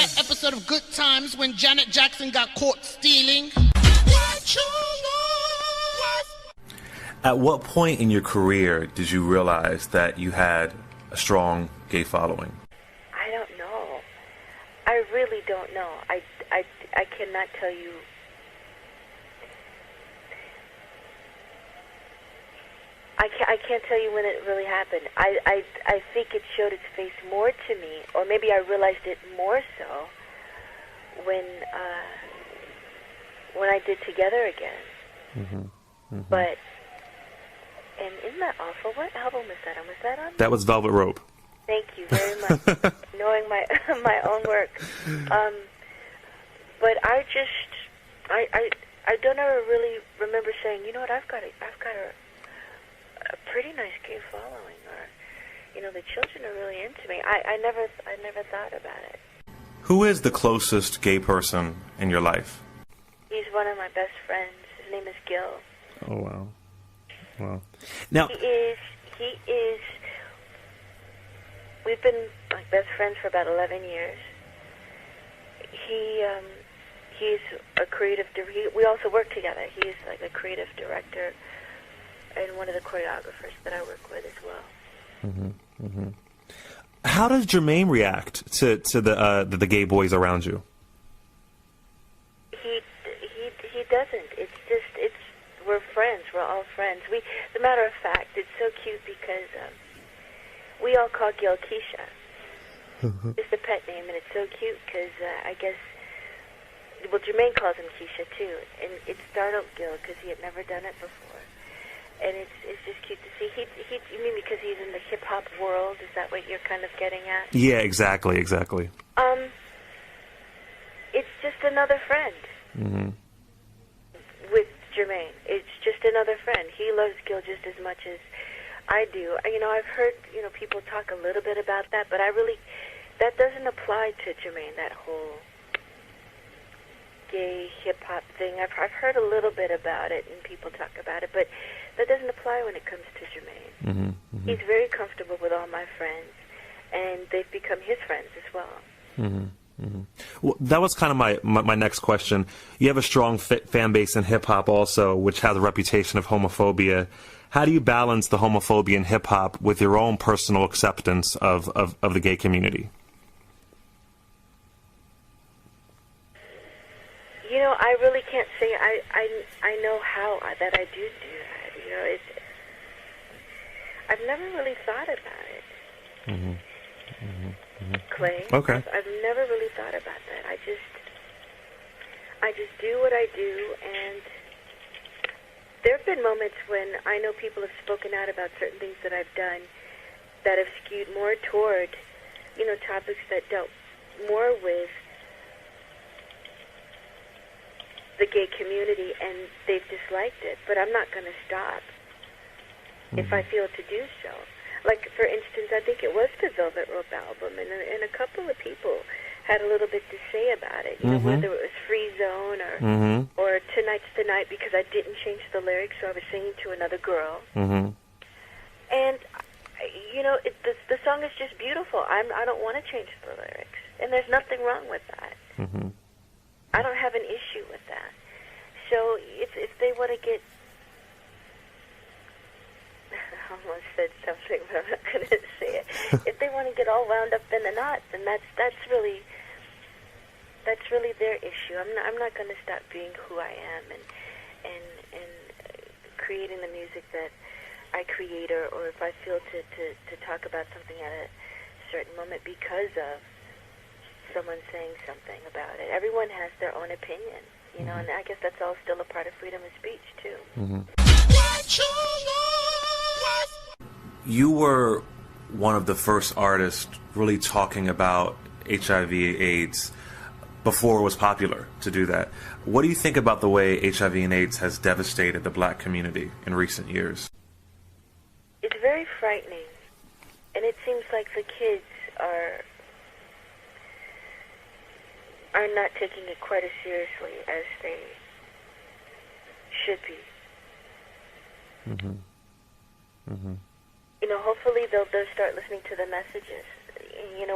that episode of Good Times when Janet Jackson got caught stealing? At what point in your career did you realize that you had a strong gay following? I don't know. I really don't know. I cannot tell you. I can't tell you when it really happened. I think it showed its face more to me, or maybe I realized it more so when I did Together Again. Mm-hmm. Mm-hmm. But, and isn't that awful? What album was that on? Was that on? That was Velvet Rope. Thank you very much. Knowing my my own work. But I don't ever really remember saying, you know what, I've got a pretty nice gay following, or, you know, the children are really into me. I never thought about it. Who is the closest gay person in your life? He's one of my best friends. His name is Gil. Oh, wow. Wow. Now, He is, we've been like best friends for about 11 years. He's a creative, we also work together. He's like a creative director and one of the choreographers that I work with as well. Mm-hmm, mm-hmm. How does Jermaine react to the gay boys around you? He doesn't. We're friends. We're all friends. As a matter of fact, it's so cute because we all call Gil Keisha. It's the pet name, and it's so cute because I guess, well, Jermaine calls him Keisha too, and it startled Gil because he had never done it before. And it's just cute to see. You mean because he's in the hip-hop world? Is that what you're kind of getting at? Yeah, exactly. It's just another friend. Mm-hmm. With Jermaine. It's just another friend. He loves Gil just as much as I do. You know, I've heard, you know, people talk a little bit about that, but that doesn't apply to Jermaine, that whole gay hip-hop thing. I've heard a little bit about it, and people talk about it, but that doesn't apply when it comes to Jermaine. Mm-hmm, mm-hmm. He's very comfortable with all my friends, and they've become his friends as well. Mm-hmm. Mm-hmm. Well, that was kind of my next question. You have a strong fan base in hip-hop also, which has a reputation of homophobia. How do you balance the homophobia in hip-hop with your own personal acceptance of the gay community? You know, I really can't say I know how that I do that. You know, I've never really thought about it. Mm-hmm. Mm-hmm. Clay. Okay. I've never really thought about that. I just do what I do, and there have been moments when I know people have spoken out about certain things that I've done that have skewed more toward, you know, topics that dealt more with the gay community, and they've disliked it. But I'm not going to stop if I feel to do so. Like, for instance, I think it was the Velvet Rope album, and a couple of people had a little bit to say about it. You know, whether it was Free Zone or Tonight's the Night, because I didn't change the lyrics, so I was singing to another girl. Mm-hmm. And, you know, the song is just beautiful. I don't want to change the lyrics, and there's nothing wrong with that. Mm-hmm. I don't have an issue with that. So if they want to get... I almost said something, but I'm not going to say it. If they want to get all wound up in the knot, then that's really their issue. I'm not going to stop being who I am and creating the music that I create, or if I feel to talk about something at a certain moment because of someone saying something about it. Everyone has their own opinion, you know, and I guess that's all still a part of freedom of speech too. Mm-hmm. You were one of the first artists really talking about HIV/AIDS before it was popular to do that. What do you think about the way HIV and AIDS has devastated the black community in recent years? It's very frightening, and it seems like the kids are not taking it quite as seriously as they should be. Mm-hmm. Mm-hmm. You know, hopefully they'll start listening to the messages.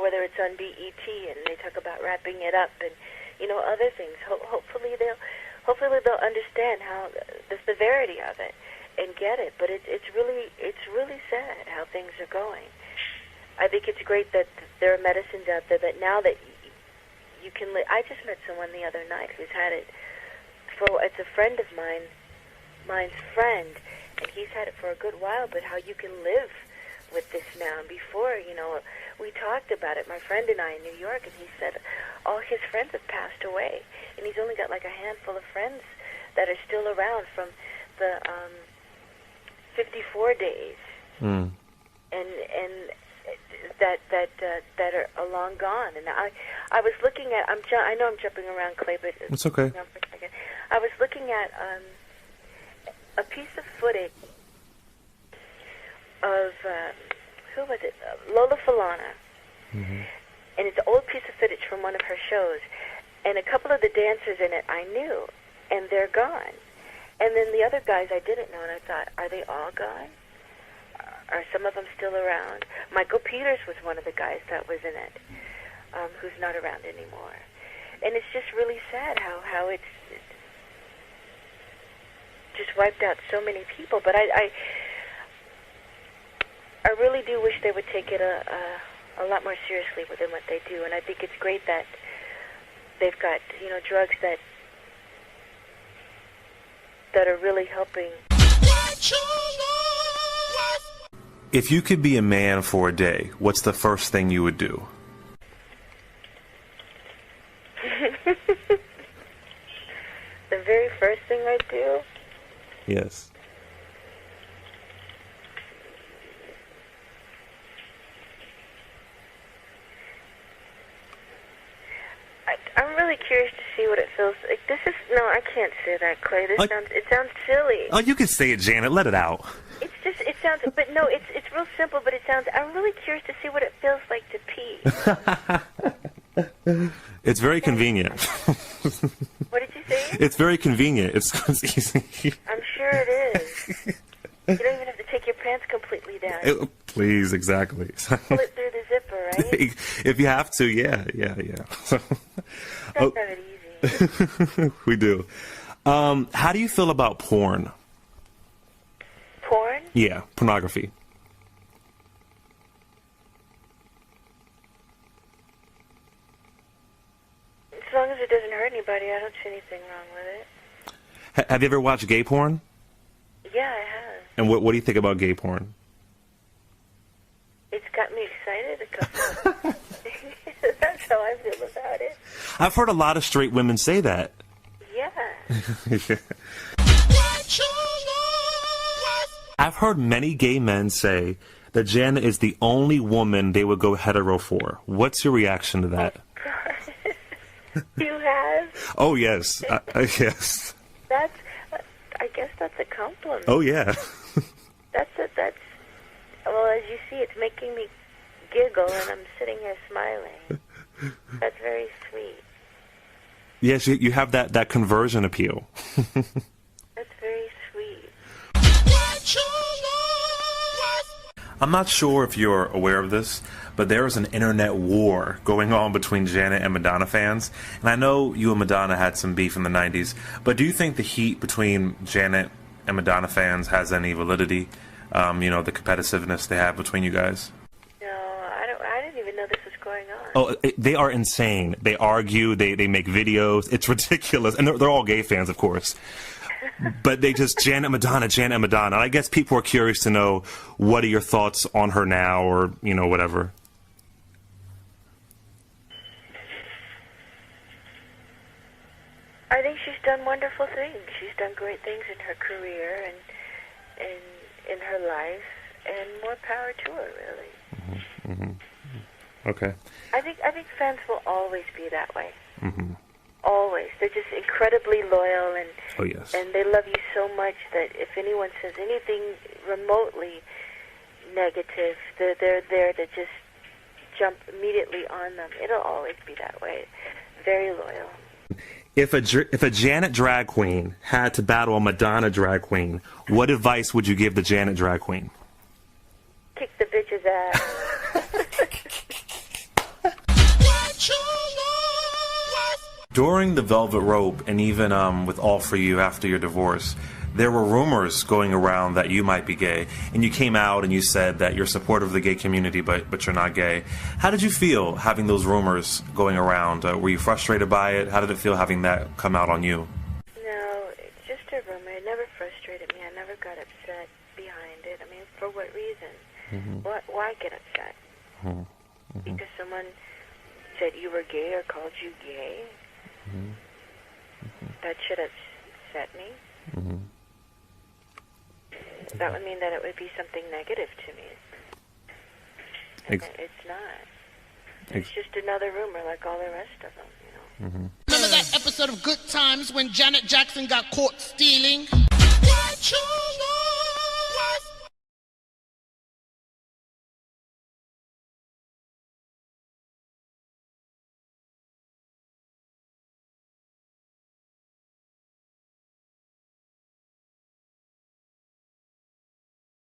whether it's on BET and they talk about wrapping it up and, other things. Hopefully they'll understand how the severity of it and get it. But it's really sad how things are going. I think it's great that there are medicines out there that now that you can live. I just met someone the other night who's had it it's a friend of mine's friend, and he's had it for a good while, but how you can live with this now. And before, we talked about it, my friend and I in New York, and he said all his friends have passed away, and he's only got like a handful of friends that are still around from the 54 days. Mm. And that are long gone. And I was looking at, I know I'm jumping around, Clay, but it's okay. I was looking at a piece of footage of who was it? Lola Falana. Mm-hmm. And it's an old piece of footage from one of her shows. And a couple of the dancers in it I knew, and they're gone. And then the other guys I didn't know, and I thought, are they all gone? Are some of them still around? Michael Peters was one of the guys that was in it, who's not around anymore. And it's just really sad how it's just wiped out so many people. But I really do wish they would take it a lot more seriously within what they do. And I think it's great that they've got drugs that are really helping. If you could be a man for a day, what's the first thing you would do? The very first thing I'd do? Yes. I'm really curious to see what it feels like. No, I can't say that, Clay. It sounds silly. Oh, you can say it, Janet. Let it out. It sounds, but no, it's real simple, but I'm really curious to see what it feels like to pee. It's very convenient. What did you say? It's very convenient. It's easy. I'm sure it is. You don't even have to take your pants completely down. Please, exactly. Pull it through the zipper, right? If you have to, yeah. Don't have it easy. We do. How do you feel about porn? Porn? Yeah, pornography. As long as it doesn't hurt anybody, I don't see anything wrong with it. Have you ever watched gay porn? Yeah, I have. And what do you think about gay porn? It's got me excited. That's how I feel about it. I've heard a lot of straight women say that. Yeah. I've heard many gay men say that Janet is the only woman they would go hetero for. What's your reaction to that? You have? Oh, yes. Yes. I guess that's a compliment. Oh, yeah. Well, as you see, it's making me giggle, and I'm sitting here smiling. That's very sweet. Yes, you have that conversion appeal. That's very sweet. I'm not sure if you're aware of this, but there is an internet war going on between Janet and Madonna fans. And I know you and Madonna had some beef in the 90s, but do you think the heat between Janet and Madonna fans has any validity? The competitiveness they have between you guys? No, I didn't even know this was going on. Oh, they are insane. They argue, they make videos. It's ridiculous. And they're all gay fans, of course. But they just, Janet, Madonna. And I guess people are curious to know, what are your thoughts on her now, or, whatever. I think she's done wonderful things. She's done great things in her career and in her life, and more power to her, really. Mm-hmm. Mm-hmm. Okay. I think fans will always be that way. Mm-hmm. Always. They're just incredibly loyal, and oh, yes. And they love you so much that if anyone says anything remotely negative, they're there to just jump immediately on them. It'll always be that way. Very loyal. If a Janet drag queen had to battle a Madonna drag queen, what advice would you give the Janet drag queen? Kick the bitch's ass. During the Velvet Rope, and even with All For You after your divorce, there were rumors going around that you might be gay, and you came out and you said that you're supportive of the gay community, but you're not gay. How did you feel having those rumors going around? Were you frustrated by it? How did it feel having that come out on you? No, it's just a rumor. It never frustrated me. I never got upset behind it. I mean, for what reason? Why get upset? Because someone said you were gay or called you gay? That should upset me. That would mean that it would be something negative to me. It's not. It's just another rumor like all the rest of them, you know. Remember that episode of Good Times when Janet Jackson got caught stealing?